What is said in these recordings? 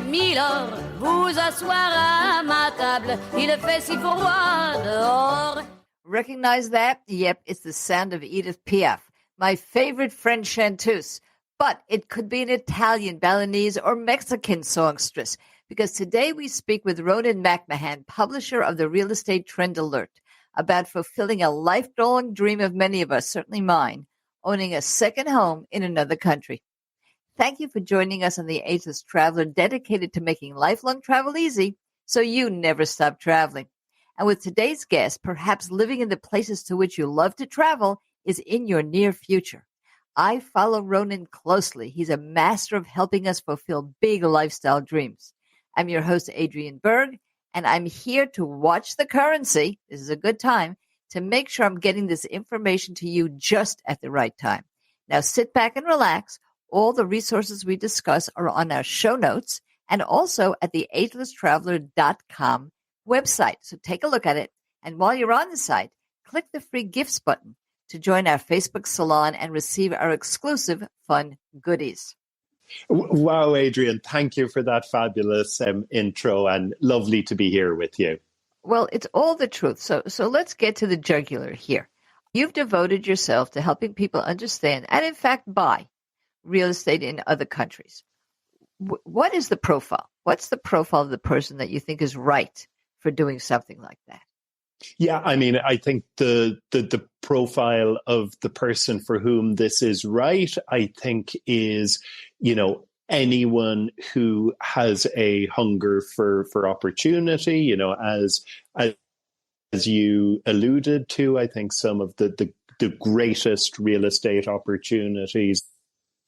Milord, vous asseoir à ma table. Il fait si froid dehors. Recognize that? Yep, it's the sound of Edith Piaf, my favorite French chanteuse. But it could be an Italian, Balinese, or Mexican songstress, because today we speak with Ronan McMahon, publisher of the Real Estate Trend Alert, about fulfilling a lifelong dream of many of us, certainly mine, owning a second home in another country. Thank you for joining us on The Ageless Traveler, dedicated to making lifelong travel easy so you never stop traveling. And with today's guest, perhaps living in the places to which you love to travel is in your near future. I follow Ronan closely. He's a master of helping us fulfill big lifestyle dreams. I'm your host, Adrienne Berg, and I'm here to watch the currency. This is a good time to make sure I'm getting this information to you just at the right time. Now sit back and relax. All the resources we discuss are on our show notes and also at the agelesstraveler.com website. So take a look at it. And while you're on the site, click the free gifts button to join our Facebook salon and receive our exclusive fun goodies. Wow, Adrienne, thank you for that fabulous intro, and lovely to be here with you. Well, it's all the truth. So let's get to the jugular here. You've devoted yourself to helping people understand and, in fact, buy real estate in other countries. What is the profile? What's the profile of the person that you think is right for doing something like that? Yeah, I mean, I think the profile of the person for whom this is right, I think is, anyone who has a hunger for opportunity, as you alluded to. I think some of the greatest real estate opportunities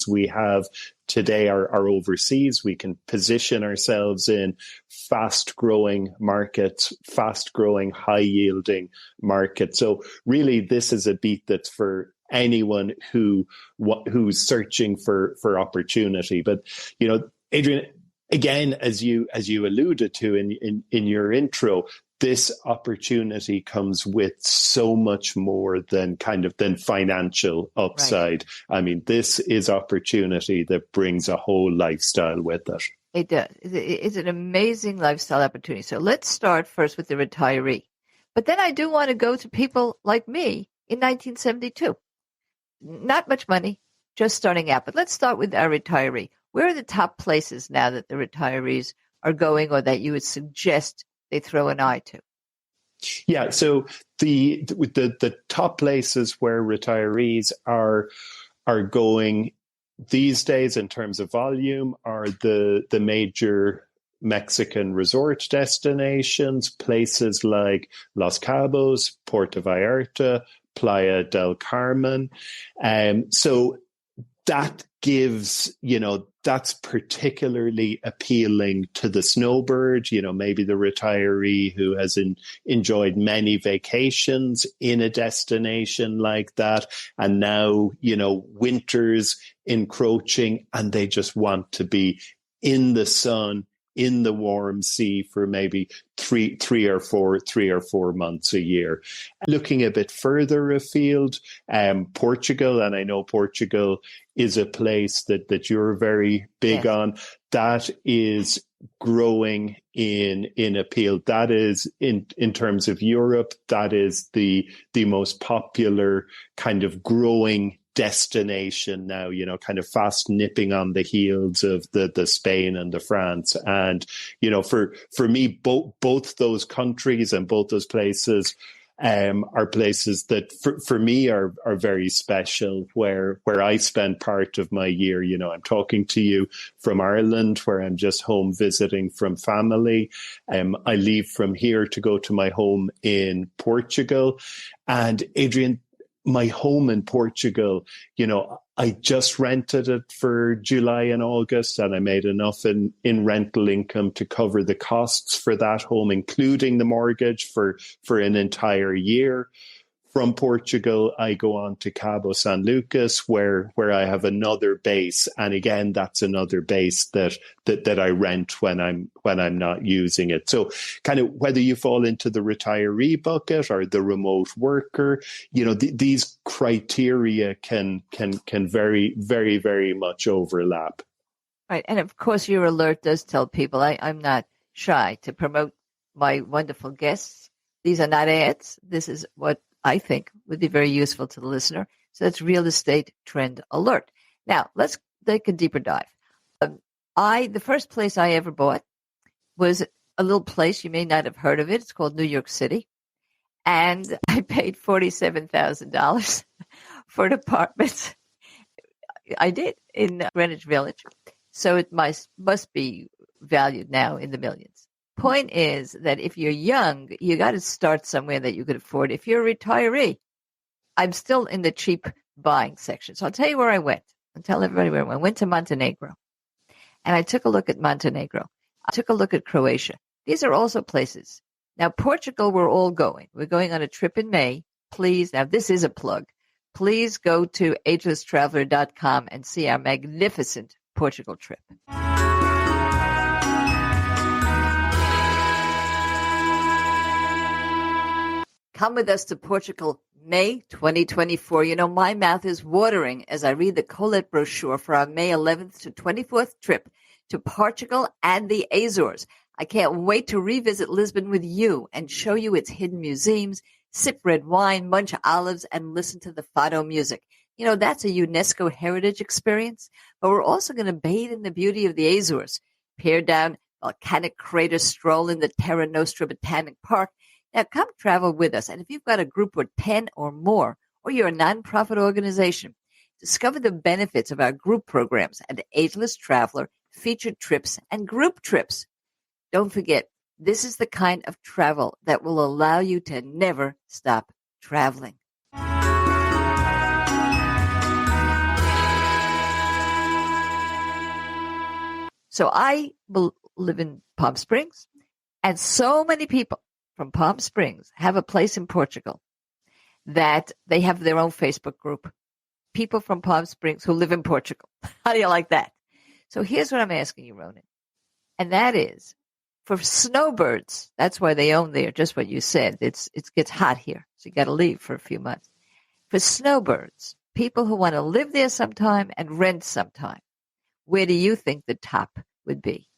we have today are overseas. We can position ourselves in fast-growing markets, fast-growing, high-yielding markets. So really, this is a beat that's for anyone who's searching for opportunity. But, Adrienne, again, as you alluded to in your intro, this opportunity comes with so much more than financial upside. Right. I mean, this is opportunity that brings a whole lifestyle with it. It does. It's an amazing lifestyle opportunity. So let's start first with the retiree. But then I do want to go to people like me in 1972. Not much money, just starting out. But let's start with our retiree. Where are the top places now that the retirees are going, or that you would suggest they throw an eye to? Yeah, so the top places where retirees are going these days in terms of volume are the major Mexican resort destinations, places like Los Cabos, Puerto Vallarta, Playa del Carmen. So that gives, that's particularly appealing to the snowbird, maybe the retiree who has enjoyed many vacations in a destination like that. And now, winter's encroaching and they just want to be in the sun, in the warm sea for maybe three or four months a year. Looking a bit further afield, Portugal, and I know Portugal is a place that you're very big on. That is growing in appeal. That is in terms of Europe, that is the most popular kind of growing destination now, kind of fast nipping on the heels of the Spain and the France. And, for me, both those countries and both those places are places that for me are very special, where I spend part of my year. I'm talking to you from Ireland, where I'm just home visiting from family. I leave from here to go to my home in Portugal. And Adrienne, my home in Portugal, I just rented it for July and August, and I made enough in rental income to cover the costs for that home, including the mortgage for an entire year. From Portugal, I go on to Cabo San Lucas, where I have another base, and again, that's another base that I rent when I'm not using it. So, kind of whether you fall into the retiree bucket or the remote worker, these criteria can very, very, very much overlap. Right. And of course, your alert does tell people I'm not shy to promote my wonderful guests. These are not ads. This is what I think would be very useful to the listener. So that's Real Estate Trend Alert. Now, let's take a deeper dive. The first place I ever bought was a little place. You may not have heard of it. It's called New York City. And I paid $47,000 for an apartment. I did in Greenwich Village. So it must be valued now in the millions. Point is that if you're young, you got to start somewhere that you could afford. If you're a retiree, I'm still in the cheap buying section. So I'll tell you where I went. I'll tell everybody where I went. I went to Montenegro. And I took a look at Montenegro. I took a look at Croatia. These are also places. Now, Portugal, we're all going. We're going on a trip in May. Please, now this is a plug. Please go to agelesstraveler.com and see our magnificent Portugal trip. Come with us to Portugal, May 2024. You know, my mouth is watering as I read the Colette brochure for our May 11th to 24th trip to Portugal and the Azores. I can't wait to revisit Lisbon with you and show you its hidden museums, sip red wine, munch olives, and listen to the fado music. You know, that's a UNESCO heritage experience, but we're also going to bathe in the beauty of the Azores, peer down volcanic craters, stroll in the Terra Nostra Botanic Park. Now, come travel with us. And if you've got a group of 10 or more, or you're a nonprofit organization, discover the benefits of our group programs at Ageless Traveler, featured trips, and group trips. Don't forget, this is the kind of travel that will allow you to never stop traveling. So I live in Palm Springs, and so many people from Palm Springs have a place in Portugal that they have their own Facebook group. People from Palm Springs who live in Portugal. How do you like that? So here's what I'm asking you, Ronan. And that is, for snowbirds, that's why they own there, just what you said. It gets hot here, so you got to leave for a few months. For snowbirds, people who want to live there sometime and rent sometime, where do you think the top would be?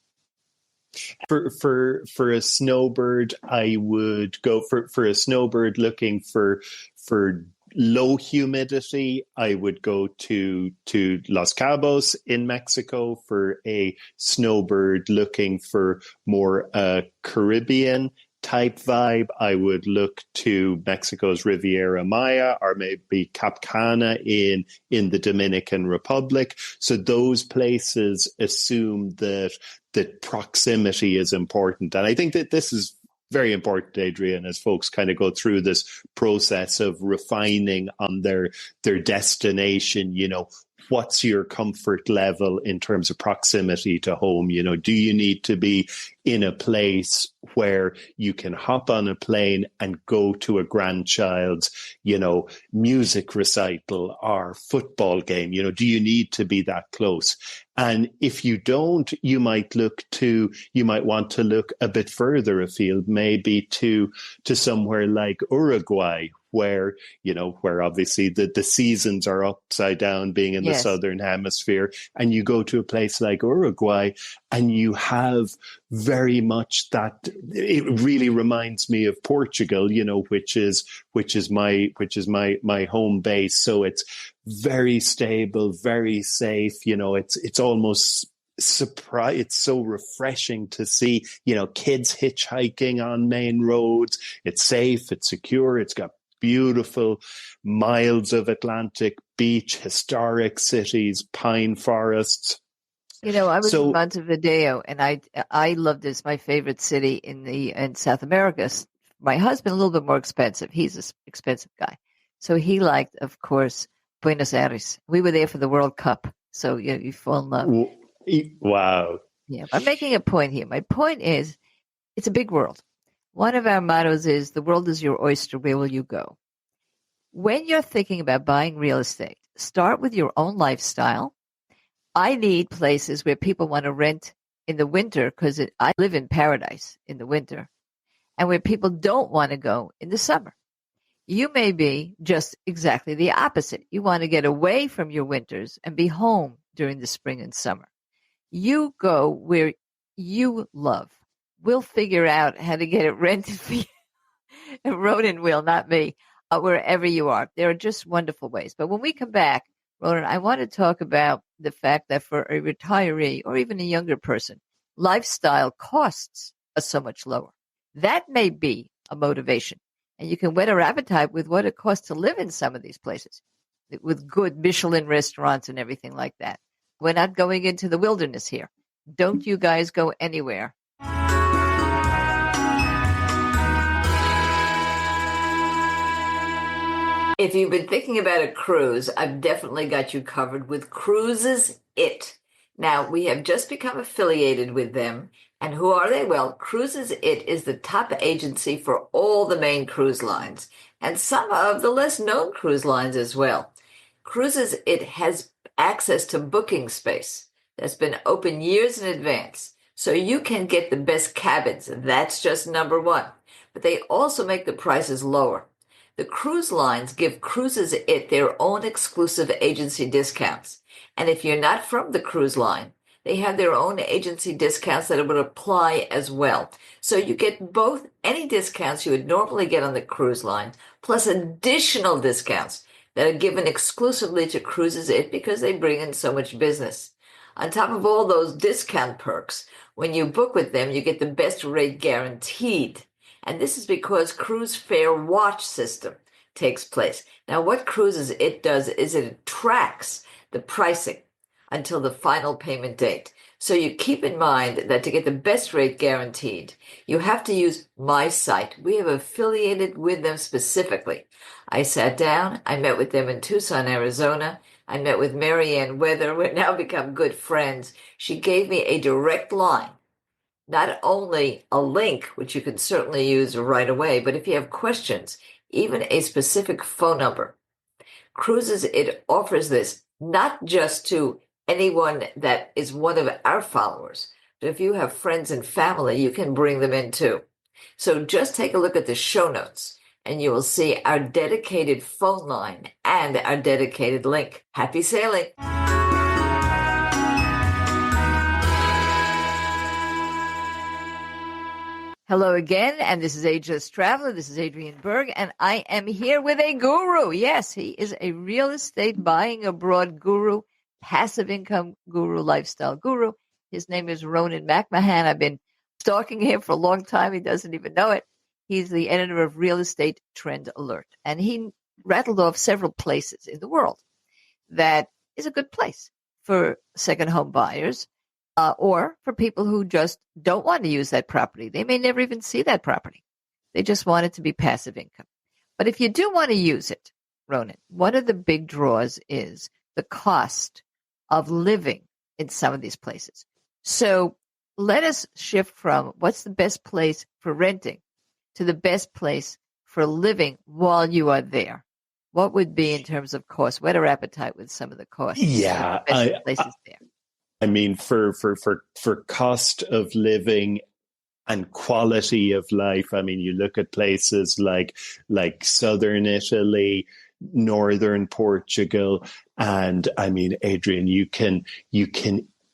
For a snowbird, I would go for a snowbird looking for low humidity. I would go to Los Cabos in Mexico. For a snowbird looking for more Caribbean type vibe, I would look to Mexico's Riviera Maya or maybe Cap Cana in the Dominican Republic. So those places assume that proximity is important. And I think that this is very important, Adrian, as folks kind of go through this process of refining on their destination. You know, what's your comfort level in terms of proximity to home? You know, do you need to be in a place where you can hop on a plane and go to a grandchild's, you know, music recital or football game? You know, do you need to be that close? And if you don't, you might want to look a bit further afield, maybe to somewhere like Uruguay, where obviously the seasons are upside down, being in the Southern Hemisphere, and you go to a place like Uruguay and you have very much that. It really reminds me of Portugal, you know, which is my home base. So it's very stable, very safe. You know, it's almost surprise. It's so refreshing to see, you know, kids hitchhiking on main roads. It's safe, it's secure, it's got beautiful miles of Atlantic beach, historic cities, pine forests. You know, I was in Montevideo, and I loved this. My favorite city in South America. My husband, a little bit more expensive. He's an expensive guy, so he liked, of course, Buenos Aires. We were there for the World Cup, so you fall in love. Wow. Yeah, I'm making a point here. My point is, it's a big world. One of our mottos is, the world is your oyster. Where will you go? When you're thinking about buying real estate, start with your own lifestyle. I need places where people want to rent in the winter, because I live in paradise in the winter, and where people don't want to go in the summer. You may be just exactly the opposite. You want to get away from your winters and be home during the spring and summer. You go where you love. We'll figure out how to get it rented for you. And Ronan will, not me, wherever you are. There are just wonderful ways. But when we come back, Ronan, I want to talk about the fact that for a retiree or even a younger person, lifestyle costs are so much lower. That may be a motivation. And you can whet our appetite with what it costs to live in some of these places with good Michelin restaurants and everything like that. We're not going into the wilderness here. Don't you guys go anywhere. If you've been thinking about a cruise, I've definitely got you covered with Cruises It. Now, we have just become affiliated with them. And who are they? Well, Cruises It is the top agency for all the main cruise lines and some of the less known cruise lines as well. Cruises It has access to booking space that's been open years in advance, so you can get the best cabins. That's just number one. But they also make the prices lower. The cruise lines give Cruises It their own exclusive agency discounts. And if you're not from the cruise line, they have their own agency discounts that would apply as well. So you get both any discounts you would normally get on the cruise line, plus additional discounts that are given exclusively to Cruises It because they bring in so much business. On top of all those discount perks, when you book with them, you get the best rate guaranteed. And this is because Cruise Fair Watch system takes place. Now, what Cruises It does is it tracks the pricing until the final payment date. So you keep in mind that to get the best rate guaranteed, you have to use my site. We have affiliated with them specifically. I sat down, I met with them in Tucson, Arizona. I met with Marianne Weather. We're now become good friends. She gave me a direct line. Not only a link, which you can certainly use right away, but if you have questions, even a specific phone number. Cruises It offers this not just to anyone that is one of our followers, but if you have friends and family, you can bring them in too. So just take a look at the show notes and you will see our dedicated phone line and our dedicated link. Happy sailing. Hello again, and this is Ageless Traveler. This is Adrienne Berg, and I am here with a guru. Yes, he is a real estate buying abroad guru, passive income guru, lifestyle guru. His name is Ronan McMahon. I've been stalking him for a long time. He doesn't even know it. He's the editor of Real Estate Trend Alert, and he rattled off several places in the world that is a good place for second home buyers. Or for people who just don't want to use that property. They may never even see that property. They just want it to be passive income. But if you do want to use it, Ronan, one of the big draws is the cost of living in some of these places. So let us shift from what's the best place for renting to the best place for living while you are there. What would be in terms of cost? Whet our appetite with some of the costs. Yeah, of the best places there. I mean, for cost of living and quality of life, I mean, you look at places like southern Italy, northern Portugal, and I mean, Adrienne, you can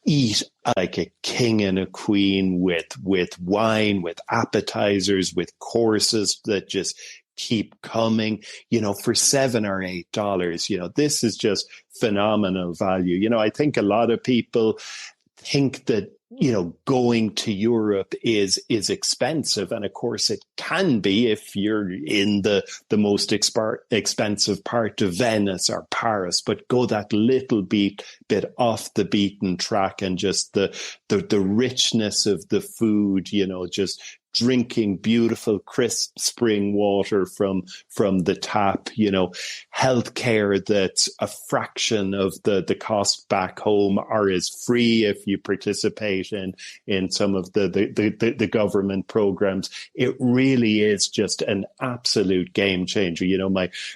eat like a king and a queen with wine, with appetizers, with courses that just keep coming, for $7 or $8, this is just phenomenal value. I think a lot of people think that, going to Europe is expensive. And of course it can be if you're in the most expensive part of Venice or Paris, but go that little bit off the beaten track and just the richness of the food, just drinking beautiful, crisp spring water from the tap, healthcare that's a fraction of the cost back home or is free if you participate in some of the government programs. It really is just an absolute game changer.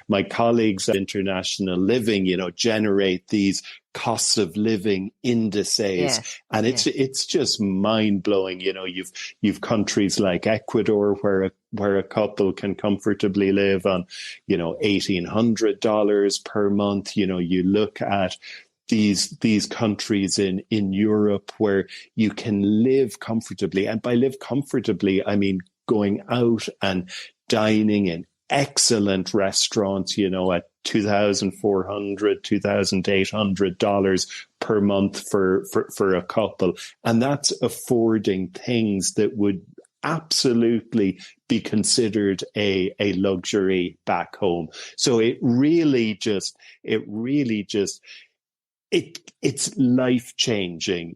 My colleagues at International Living, generate these costs of living indices, and it's just mind blowing. You've countries like Ecuador where a couple can comfortably live on $1,800 per month. You look at these countries in Europe where you can live comfortably. And by live comfortably, I mean going out and dining in excellent restaurants, at $2,400, $2,800 per month for a couple. And that's affording things that would absolutely be considered a luxury back home. So it's life changing,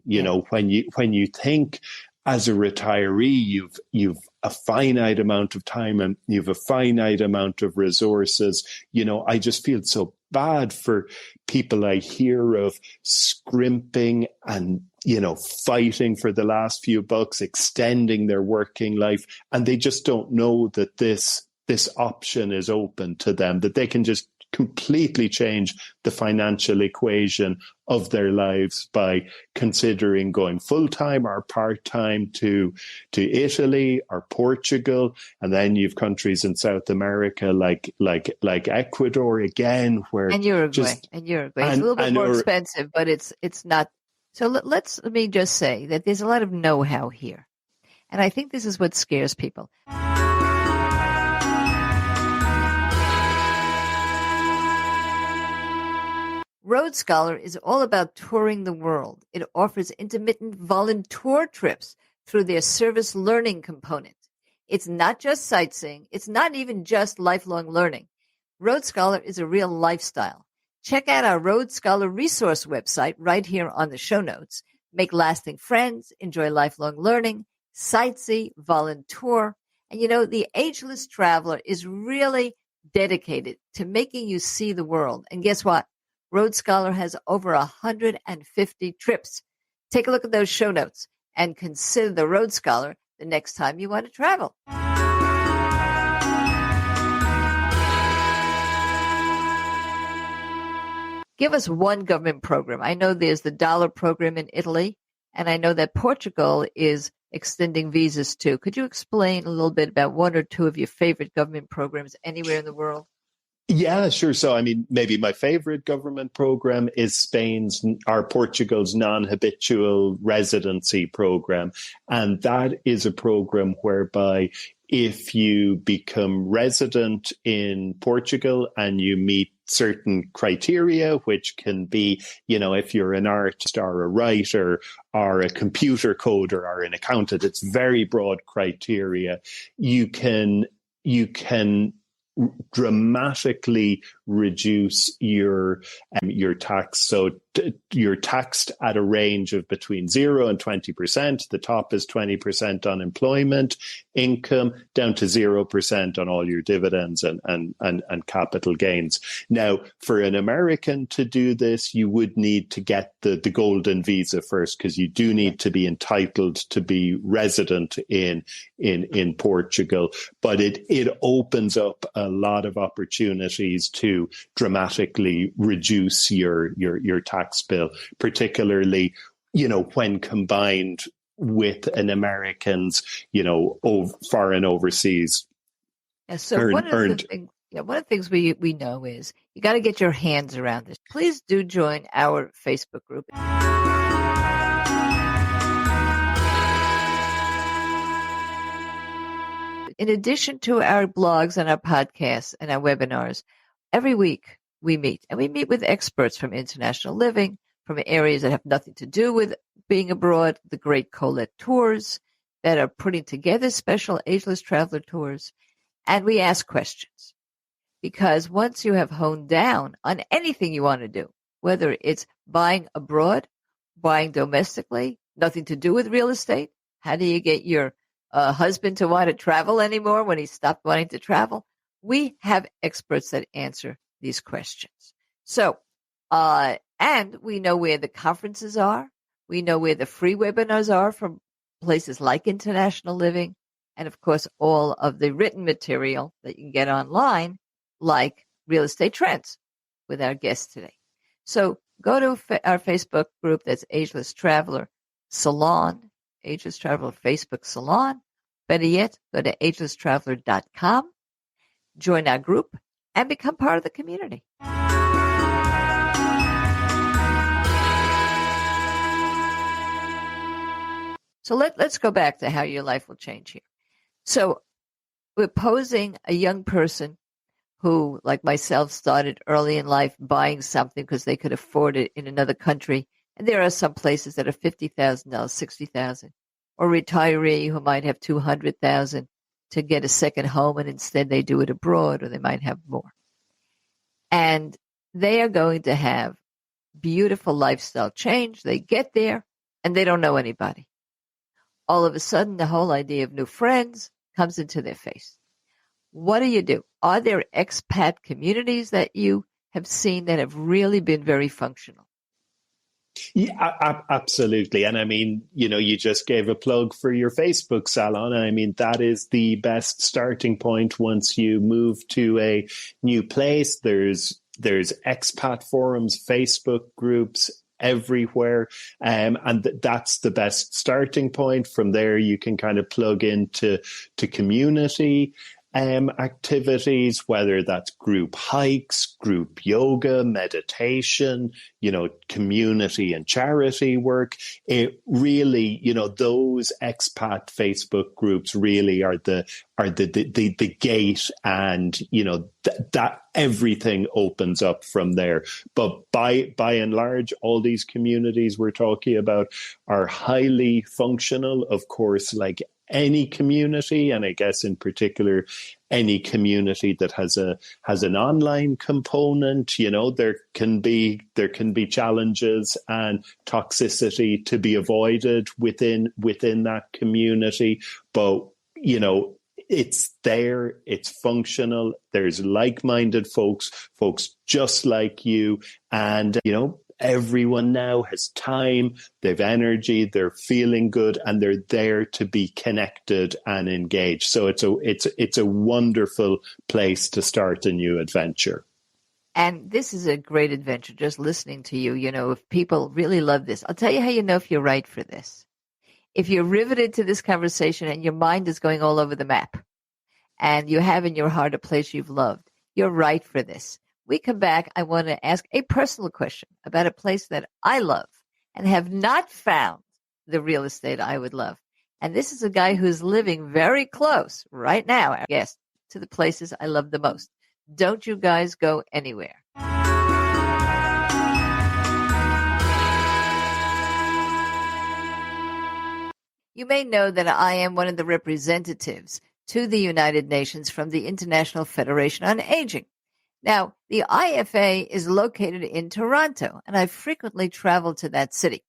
when you think as a retiree, you've a finite amount of time and you've a finite amount of resources. I just feel so bad for people I hear of scrimping and, fighting for the last few bucks, extending their working life. And they just don't know that this option is open to them, that they can just completely change the financial equation of their lives by considering going full-time or part-time to Italy or Portugal. And then you've countries in South America like Ecuador again, where and Uruguay. It's a little bit more expensive, but it's not. So let me just say that there's a lot of know-how here. And I think this is what scares people. Road Scholar is all about touring the world. It offers intermittent volunteer trips through their service learning component. It's not just sightseeing. It's not even just lifelong learning. Road Scholar is a real lifestyle. Check out our Road Scholar resource website right here on the show notes. Make lasting friends, enjoy lifelong learning, sightsee, volunteer. And the Ageless Traveler is really dedicated to making you see the world. And guess what? Road Scholar has over 150 trips. Take a look at those show notes and consider the Road Scholar the next time you want to travel. Give us one government program. I know there's the dollar program in Italy, and I know that Portugal is extending visas too. Could you explain a little bit about one or two of your favorite government programs anywhere in the world? Yeah, sure. So, maybe my favorite government program is Portugal's non-habitual residency program. And that is a program whereby if you become resident in Portugal and you meet certain criteria, which can be, if you're an artist or a writer or a computer coder or an accountant, it's very broad criteria. You can dramatically reduce your tax. So you're taxed at a range of between 0 and 20%. The top is 20% on employment income, down to 0% on all your dividends and capital gains. Now, for an American to do this, you would need to get the golden visa first, because you do need to be entitled to be resident in Portugal. But it opens up a lot of opportunities to dramatically reduce your tax bill, particularly, when combined with an American's, foreign overseas. Yeah, so one of the things we know is you got to get your hands around this. Please do join our Facebook group. In addition to our blogs and our podcasts and our webinars, every week we meet, and we meet with experts from international living, from areas that have nothing to do with being abroad, the great Colette tours that are putting together special ageless traveler tours. And we ask questions, because once you have honed down on anything you want to do, whether it's buying abroad, buying domestically, nothing to do with real estate, how do you get your husband to want to travel anymore when he stopped wanting to travel? We have experts that answer these questions. So, and we know where the conferences are. We know where the free webinars are from places like International Living. And of course, all of the written material that you can get online, like Real Estate Trends with our guest today. So go to our Facebook group. That's Ageless Traveler Salon, Ageless Traveler Facebook Salon. Better yet, go to agelesstraveler.com, join our group, and become part of the community. So let's go back to how your life will change here. So we're posing a young person who, like myself, started early in life buying something because they could afford it in another country. And there are some places that are $50,000, $60,000, or a retiree who might have $200,000 to get a second home, and instead they do it abroad, or they might have more. And they are going to have beautiful lifestyle change. They get there and they don't know anybody. All of a sudden, the whole idea of new friends comes into their face. What do? Are there expat communities that you have seen that have really been very functional? Yeah, absolutely. And I mean, you just gave a plug for your Facebook salon. And I mean, that is the best starting point once you move to a new place. There's expat forums, Facebook groups everywhere. And that's the best starting point. From there, you can kind of plug into community activities, whether that's group hikes, group yoga, meditation, community and charity work. It really, those expat Facebook groups really are the gate, and that everything opens up from there. But by and large, all these communities we're talking about are highly functional. Of course, like any community, and I guess in particular any community that has an online component, there can be challenges and toxicity to be avoided within that community. But it's there, it's functional, there's like-minded folks just like you, and everyone now has time, they've energy, they're feeling good, and they're there to be connected and engaged. So it's a wonderful place to start a new adventure. And this is a great adventure, just listening to you. If people really love this, I'll tell you how you know if you're right for this. If you're riveted to this conversation and your mind is going all over the map, and you have in your heart a place you've loved, you're right for this. We come back, I want to ask a personal question about a place that I love and have not found the real estate I would love. And this is a guy who's living very close right now, I guess, to the places I love the most. Don't you guys go anywhere. You may know that I am one of the representatives to the United Nations from the International Federation on Aging. Now, the IFA is located in Toronto, and I frequently travel to that city.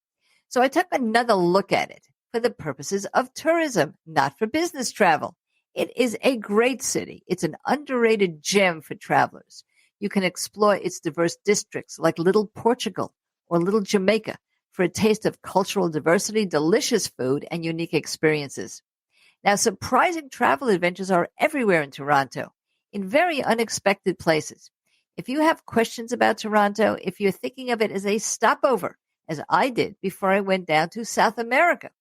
So I took another look at it for the purposes of tourism, not for business travel. It is a great city. It's an underrated gem for travelers. You can explore its diverse districts like Little Portugal or Little Jamaica for a taste of cultural diversity, delicious food, and unique experiences. Now, surprising travel adventures are everywhere in Toronto, in very unexpected places. If you have questions about Toronto, if you're thinking of it as a stopover, as I did before I went down to South America,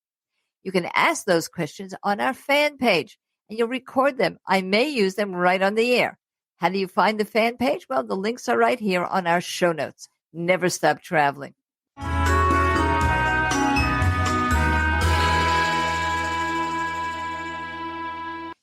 you can ask those questions on our fan page, and you'll record them. I may use them right on the air. How do you find the fan page? Well, the links are right here on our show notes. Never stop traveling.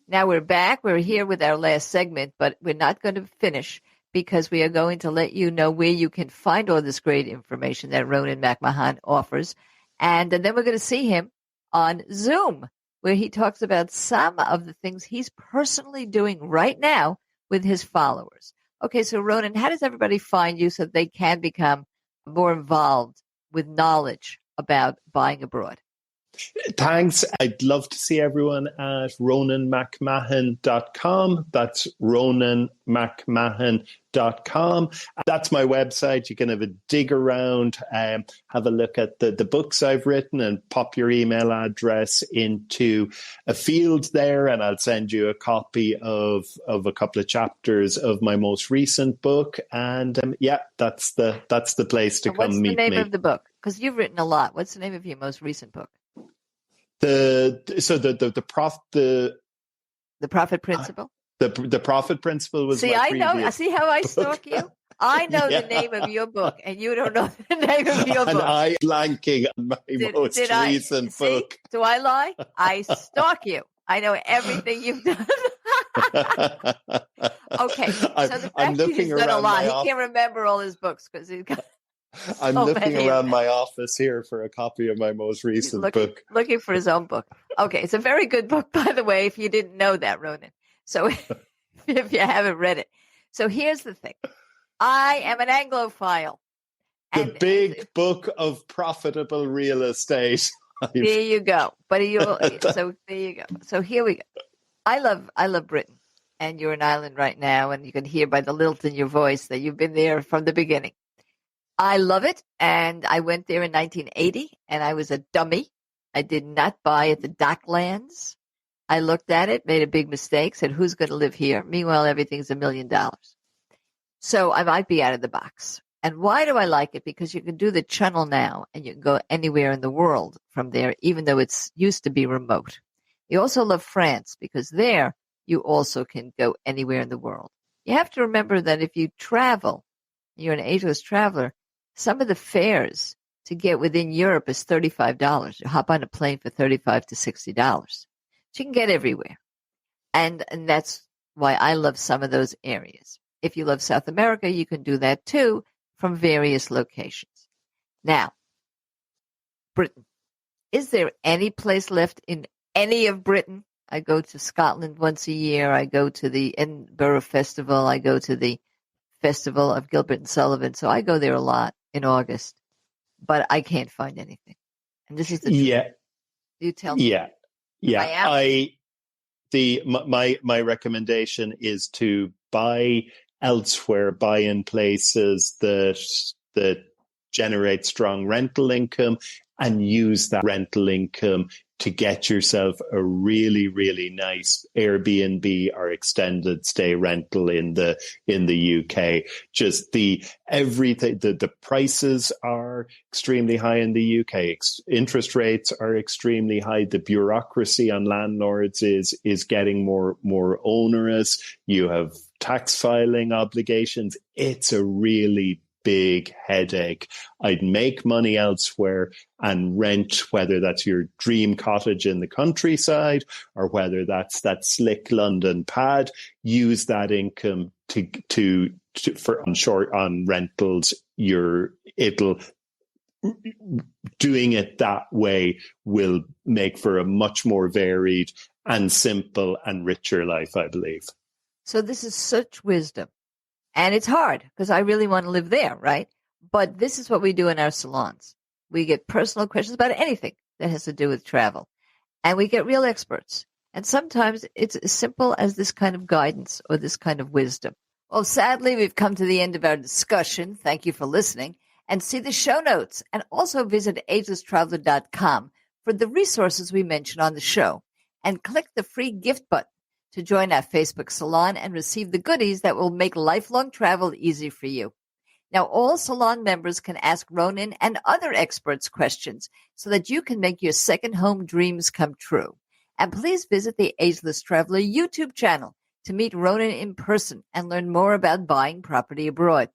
Now we're back. We're here with our last segment, but we're not going to finish because we are going to let you know where you can find all this great information that Ronan McMahon offers. And then we're going to see him on Zoom, where he talks about some of the things he's personally doing right now with his followers. Okay, so Ronan, how does everybody find you so they can become more involved with knowledge about buying abroad? Thanks. I'd love to see everyone at ronanmcmahon.com. That's ronanmcmahon.com. That's my website. You can have a dig around, have a look at the books I've written, and pop your email address into a field there, and I'll send you a copy of a couple of chapters of my most recent book. And that's the place to come meet me. What's the name of the book? Because you've written a lot. What's the name of your most recent book? The Profit Principle? The Profit Principle was See, my I know. previous See how I book. stalk you? I know the name of your book, and you don't know the name of your And book. I blanking on my most recent see? book. Do I lie? I stalk you. I know everything you've done. Okay, so the I'm fact that he's looking done a around lot, my he office. can't remember all his books because he's got I'm so looking many of around them. my office here for a copy of my most He's recent book. looking for his own book. Okay, it's a very good book, by the way, if you didn't know that, Ronan. So if you haven't read it. So here's the thing. I am an Anglophile. The big book of profitable real estate. There you go. But so there you go. So here we go. I love Britain. And you're in Ireland right now, and you can hear by the lilt in your voice that you've been there from the beginning. I love it, and I went there in 1980, and I was a dummy. I did not buy at the Docklands. I looked at it, made a big mistake, said, who's going to live here? Meanwhile, everything's $1 million. So I might be out of the box. And why do I like it? Because you can do the channel now, and you can go anywhere in the world from there, even though it's used to be remote. You also love France, because there you also can go anywhere in the world. You have to remember that if you travel, you're an ageless traveler, some of the fares to get within Europe is $35. You hop on a plane for $35 to $60. So you can get everywhere. And that's why I love some of those areas. If you love South America, you can do that too from various locations. Now, Britain. Is there any place left in any of Britain? I go to Scotland once a year. I go to the Edinburgh Festival. I go to the Festival of Gilbert and Sullivan. So I go there a lot in August, but I can't find anything. And this is the truth. You tell me. Yeah. My recommendation is to buy elsewhere, buy in places that generate strong rental income, and use that rental income to get yourself a really, really nice Airbnb or extended stay rental in the UK. Just everything, the prices are extremely high in the UK. Interest rates are extremely high. The bureaucracy on landlords is getting more onerous. You have tax filing obligations. It's a really big headache. I'd make money elsewhere and rent, whether that's your dream cottage in the countryside or whether that's that slick London pad. Use that income on rentals. Doing it that way will make for a much more varied and simple and richer life, I believe. So this is such wisdom. And it's hard because I really want to live there, right? But this is what we do in our salons. We get personal questions about anything that has to do with travel. And we get real experts. And sometimes it's as simple as this kind of guidance or this kind of wisdom. Well, sadly, we've come to the end of our discussion. Thank you for listening. And see the show notes. And also visit agelesstraveler.com for the resources we mentioned on the show. And click the free gift button to join our Facebook salon and receive the goodies that will make lifelong travel easy for you. Now, all salon members can ask Ronan and other experts questions so that you can make your second home dreams come true. And please visit the Ageless Traveler YouTube channel to meet Ronan in person and learn more about buying property abroad.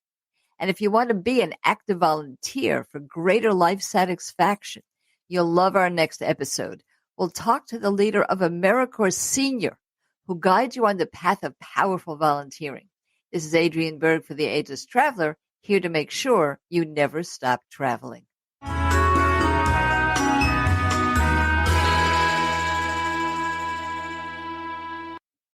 And if you want to be an active volunteer for greater life satisfaction, you'll love our next episode. We'll talk to the leader of AmeriCorps Senior, who guides you on the path of powerful volunteering. This is Adrienne Berg for the Ageless Traveler, here to make sure you never stop traveling.